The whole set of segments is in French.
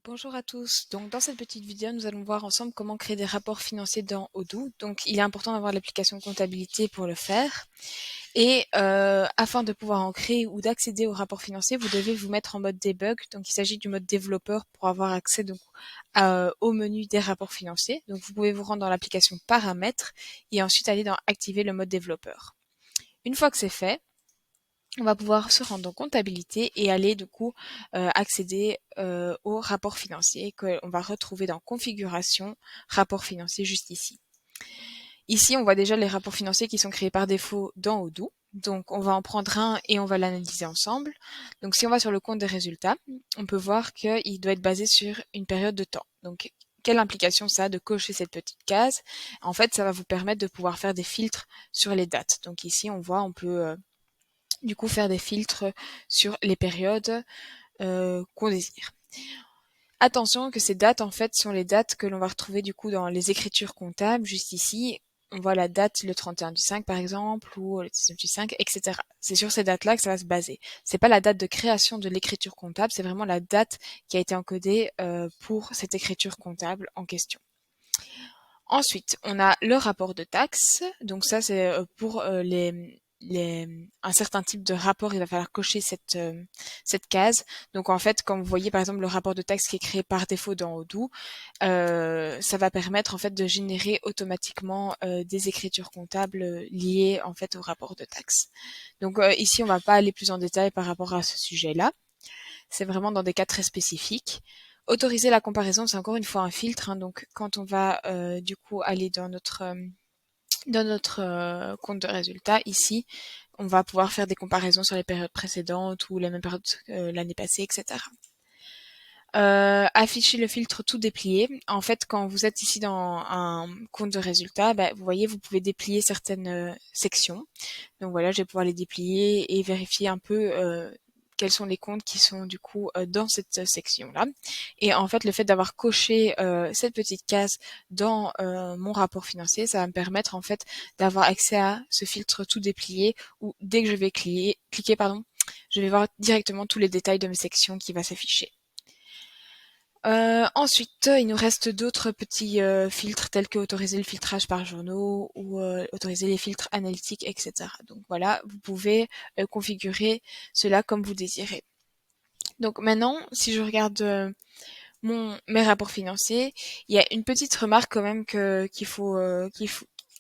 Bonjour à tous. Donc, dans cette petite vidéo, nous allons voir ensemble comment créer des rapports financiers dans Odoo. Donc, il est important d'avoir l'application comptabilité pour le faire. Et afin de pouvoir en créer ou d'accéder aux rapports financiers, vous devez vous mettre en mode debug. Donc, il s'agit du mode développeur pour avoir accès donc au menu des rapports financiers. Donc, vous pouvez vous rendre dans l'application paramètres et ensuite aller dans activer le mode développeur. Une fois que c'est fait, on va pouvoir se rendre en comptabilité et aller du coup accéder au rapport financier qu'on va retrouver dans configuration, rapport financier juste ici. Ici, on voit déjà les rapports financiers qui sont créés par défaut dans Odoo. Donc, on va en prendre un et on va l'analyser ensemble. Donc, si on va sur le compte des résultats, on peut voir qu'il doit être basé sur une période de temps. Donc, quelle implication ça a de cocher cette petite case? En fait, ça va vous permettre de pouvoir faire des filtres sur les dates. Donc ici, on voit, on peut du coup faire des filtres sur les périodes qu'on désire. Attention que ces dates en fait sont les dates que l'on va retrouver du coup dans les écritures comptables juste ici. On voit la date le 31 du 5 par exemple ou le 19 du 5, etc. C'est sur ces dates-là que ça va se baser. C'est pas la date de création de l'écriture comptable, c'est vraiment la date qui a été encodée pour cette écriture comptable en question. Ensuite, on a le rapport de taxe. Donc ça, c'est pour un certain type de rapport, il va falloir cocher cette case. Donc en fait, quand vous voyez par exemple le rapport de taxe qui est créé par défaut dans Odoo, ça va permettre en fait de générer automatiquement des écritures comptables liées en fait au rapport de taxe. Donc ici, on va pas aller plus en détail par rapport à ce sujet-là. C'est vraiment dans des cas très spécifiques. Autoriser la comparaison, c'est encore une fois un filtre. Hein, donc, quand on va du coup aller dans notre compte de résultats, ici, on va pouvoir faire des comparaisons sur les périodes précédentes ou les mêmes périodes l'année passée, etc. Afficher le filtre tout déplié. En fait, quand vous êtes ici dans un compte de résultats, bah, vous voyez, vous pouvez déplier certaines sections. Donc voilà, je vais pouvoir les déplier et vérifier un peu quels sont les comptes qui sont du coup dans cette section-là. Et en fait, le fait d'avoir coché cette petite case dans mon rapport financier, ça va me permettre en fait d'avoir accès à ce filtre tout déplié où dès que je vais cliquer, pardon, je vais voir directement tous les détails de mes sections qui va s'afficher. Ensuite, il nous reste d'autres petits filtres tels que autoriser le filtrage par journaux ou autoriser les filtres analytiques, etc. Donc voilà, vous pouvez configurer cela comme vous désirez. Donc maintenant, si je regarde mes rapports financiers, il y a une petite remarque quand même qu'il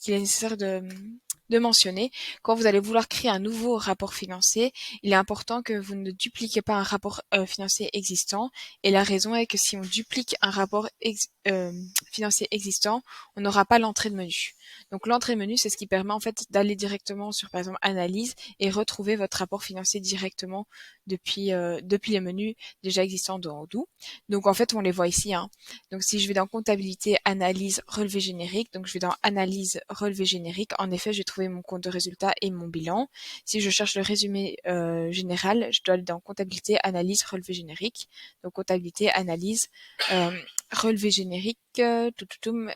est nécessaire de mentionner. Quand vous allez vouloir créer un nouveau rapport financier, il est important que vous ne dupliquez pas un rapport financier existant. Et la raison est que si on duplique un rapport financier existant, on n'aura pas l'entrée de menu. Donc l'entrée de menu, c'est ce qui permet en fait d'aller directement sur par exemple analyse et retrouver votre rapport financier directement depuis les menus déjà existants dans Odoo. Donc en fait, on les voit ici. Hein. Donc si je vais dans comptabilité, analyse, relevé générique, donc je vais dans analyse, relevé générique. En effet, j'ai trouvé mon compte de résultat et mon bilan. Si je cherche le résumé général, je dois aller dans comptabilité, analyse, relevé générique. Donc comptabilité, analyse, euh, relevé générique,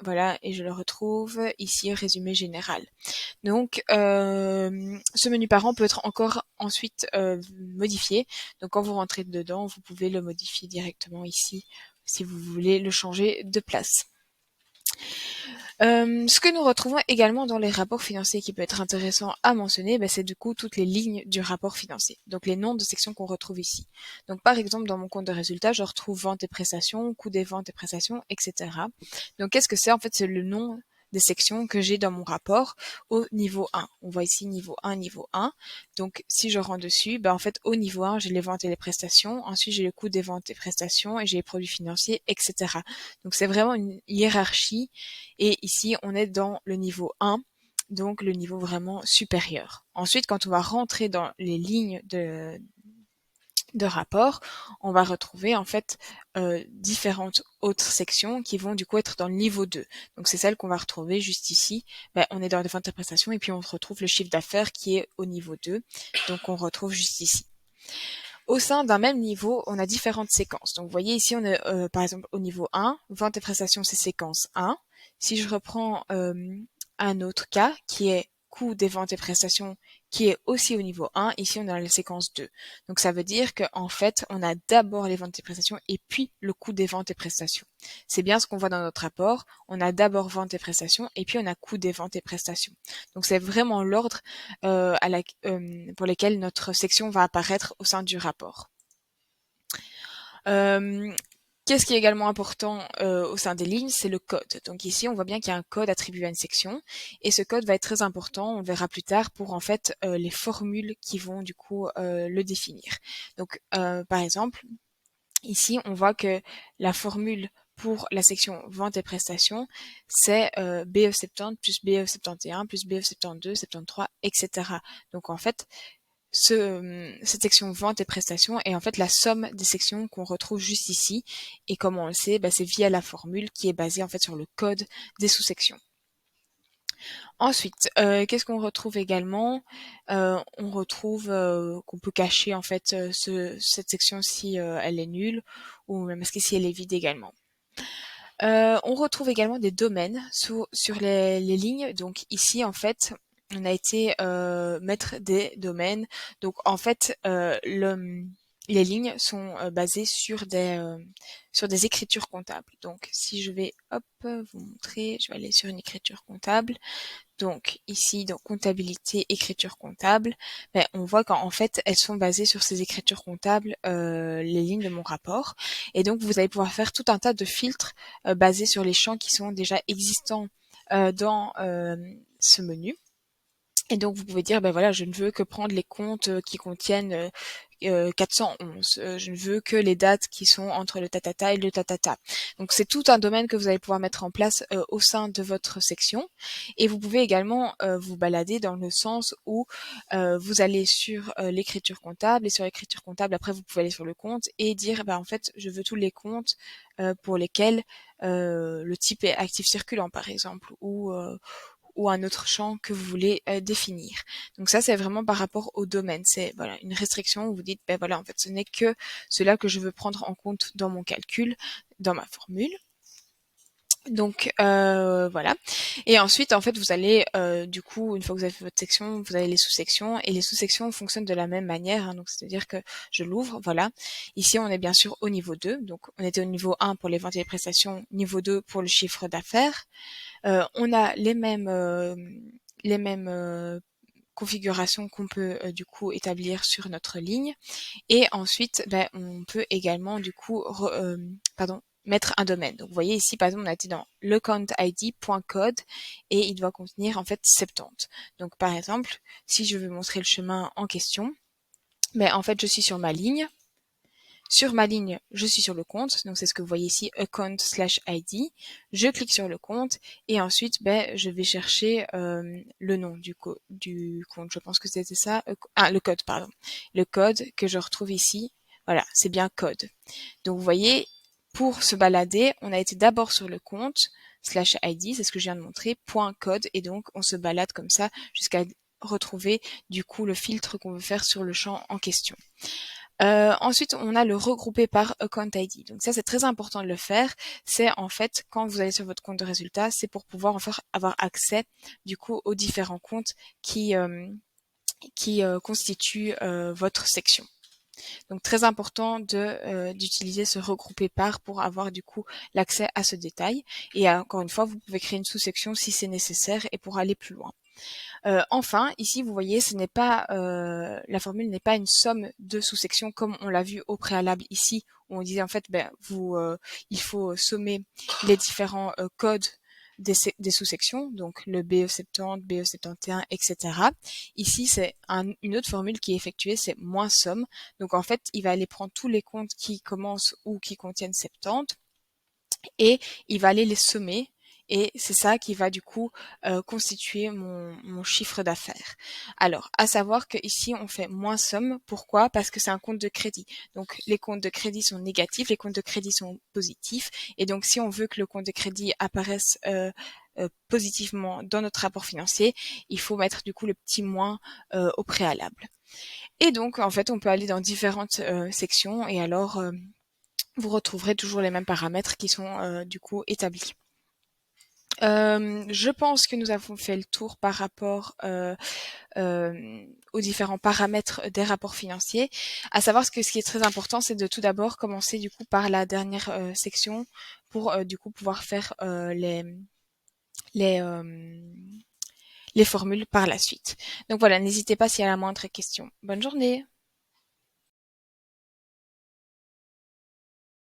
voilà, et je le retrouve ici, résumé général. Donc, ce menu parent peut être encore ensuite modifié. Donc, quand vous rentrez dedans, vous pouvez le modifier directement ici si vous voulez le changer de place. Ce que nous retrouvons également dans les rapports financiers qui peut être intéressant à mentionner, c'est du coup toutes les lignes du rapport financier. Donc les noms de sections qu'on retrouve ici. Donc par exemple dans mon compte de résultats, je retrouve ventes et prestations, coût des ventes et prestations, etc. Donc qu'est-ce que c'est? En fait, c'est le nom des sections que j'ai dans mon rapport au niveau 1. On voit ici niveau 1, niveau 1. Donc si je rentre dessus, en fait au niveau 1, j'ai les ventes et les prestations. Ensuite, j'ai le coût des ventes et prestations et j'ai les produits financiers, etc. Donc c'est vraiment une hiérarchie et ici, on est dans le niveau 1, donc le niveau vraiment supérieur. Ensuite, quand on va rentrer dans les lignes de rapport, on va retrouver en fait différentes autres sections qui vont du coup être dans le niveau 2. Donc c'est celle qu'on va retrouver juste ici. On est dans les ventes et prestations et puis on retrouve le chiffre d'affaires qui est au niveau 2. Donc on retrouve juste ici. Au sein d'un même niveau, on a différentes séquences. Donc vous voyez ici, on est par exemple au niveau 1, vente et prestations, c'est séquence 1. Si je reprends un autre cas qui est coût des ventes et prestations qui est aussi au niveau 1. Ici, on est dans la séquence 2. Donc, ça veut dire qu'en fait, on a d'abord les ventes et prestations et puis le coût des ventes et prestations. C'est bien ce qu'on voit dans notre rapport. On a d'abord ventes et prestations et puis on a coût des ventes et prestations. Donc, c'est vraiment l'ordre pour lequel notre section va apparaître au sein du rapport. Euh, Qu'est-ce qui est également important au sein des lignes, c'est le code. Donc ici, on voit bien qu'il y a un code attribué à une section, et ce code va être très important, on le verra plus tard, pour en fait les formules qui vont du coup le définir. Donc par exemple, ici, on voit que la formule pour la section vente et prestations, c'est BE70 plus BE71 plus BE72, 73, etc. Donc en fait, cette section vente et prestations est en fait la somme des sections qu'on retrouve juste ici. Et comme on le sait, bah, c'est via la formule qui est basée en fait sur le code des sous-sections. Ensuite, qu'est-ce qu'on retrouve également? On retrouve qu'on peut cacher en fait cette section si elle est nulle, ou même si elle est vide également. On retrouve également des domaines sur les lignes. Donc ici, en fait, on a été mettre des domaines. Donc en fait, les lignes sont basées sur des écritures comptables. Donc si je vais vous montrer, je vais aller sur une écriture comptable. Donc ici, dans comptabilité, écriture comptable, ben, on voit qu'en fait, elles sont basées sur ces écritures comptables, les lignes de mon rapport. Et donc, vous allez pouvoir faire tout un tas de filtres basés sur les champs qui sont déjà existants dans ce menu. Et donc, vous pouvez dire, ben voilà, je ne veux que prendre les comptes qui contiennent 411. Je ne veux que les dates qui sont entre le tatata et le tatata. Donc, c'est tout un domaine que vous allez pouvoir mettre en place au sein de votre section. Et vous pouvez également vous balader dans le sens où vous allez sur l'écriture comptable. Et sur l'écriture comptable, après, vous pouvez aller sur le compte et dire, en fait, je veux tous les comptes pour lesquels le type est actif circulant, par exemple, ou un autre champ que vous voulez définir. Donc ça, c'est vraiment par rapport au domaine. C'est voilà une restriction où vous dites, ben voilà, en fait, ce n'est que cela que je veux prendre en compte dans mon calcul, dans ma formule. Donc voilà. Et ensuite, en fait, vous allez du coup, une fois que vous avez fait votre section, vous avez les sous-sections et les sous-sections fonctionnent de la même manière. Donc c'est-à-dire que je l'ouvre, voilà. Ici, on est bien sûr au niveau 2. Donc on était au niveau 1 pour les ventes et les prestations, niveau 2 pour le chiffre d'affaires. On a les mêmes configurations qu'on peut du coup établir sur notre ligne. Et ensuite, on peut également du coup mettre un domaine. Donc vous voyez ici, par exemple, on a été dans le count id.code et il doit contenir en fait 70. Donc par exemple, si je veux montrer le chemin en question, en fait je suis sur ma ligne. Sur ma ligne, je suis sur le compte, donc c'est ce que vous voyez ici, account/id. Je clique sur le compte et ensuite, je vais chercher le nom du compte. Je pense que c'était ça. Le code, pardon. Le code que je retrouve ici, voilà, c'est bien code. Donc vous voyez, pour se balader, on a été d'abord sur le compte /id, c'est ce que je viens de montrer, .code, et donc on se balade comme ça jusqu'à retrouver du coup le filtre qu'on veut faire sur le champ en question. Ensuite, on a le regroupé par account ID. Donc ça, c'est très important de le faire. C'est en fait, quand vous allez sur votre compte de résultats, c'est pour pouvoir avoir accès du coup aux différents comptes qui constituent votre section. Donc très important d'utiliser ce regroupé par pour avoir du coup l'accès à ce détail. Et encore une fois, vous pouvez créer une sous-section si c'est nécessaire et pour aller plus loin. Enfin, ici, vous voyez, la formule n'est pas une somme de sous-sections comme on l'a vu au préalable ici, où on disait en fait, il faut sommer les différents codes des sous-sections, donc le BE70, BE71, etc. Ici, c'est une autre formule qui est effectuée, c'est moins somme. Donc en fait, il va aller prendre tous les comptes qui commencent ou qui contiennent 70 et il va aller les sommer. Et c'est ça qui va du coup constituer mon chiffre d'affaires. Alors, à savoir que ici on fait moins somme. Pourquoi? Parce que c'est un compte de crédit. Donc les comptes de crédit sont négatifs, les comptes de crédit sont positifs. Et donc si on veut que le compte de crédit apparaisse positivement dans notre rapport financier, il faut mettre du coup le petit moins au préalable. Et donc en fait on peut aller dans différentes sections et alors vous retrouverez toujours les mêmes paramètres qui sont du coup établis. Je pense que nous avons fait le tour par rapport aux différents paramètres des rapports financiers. À savoir ce qui est très important, c'est de tout d'abord commencer du coup par la dernière section pour du coup pouvoir faire les, euh, les formules par la suite. Donc voilà, n'hésitez pas s'il y a la moindre question. Bonne journée.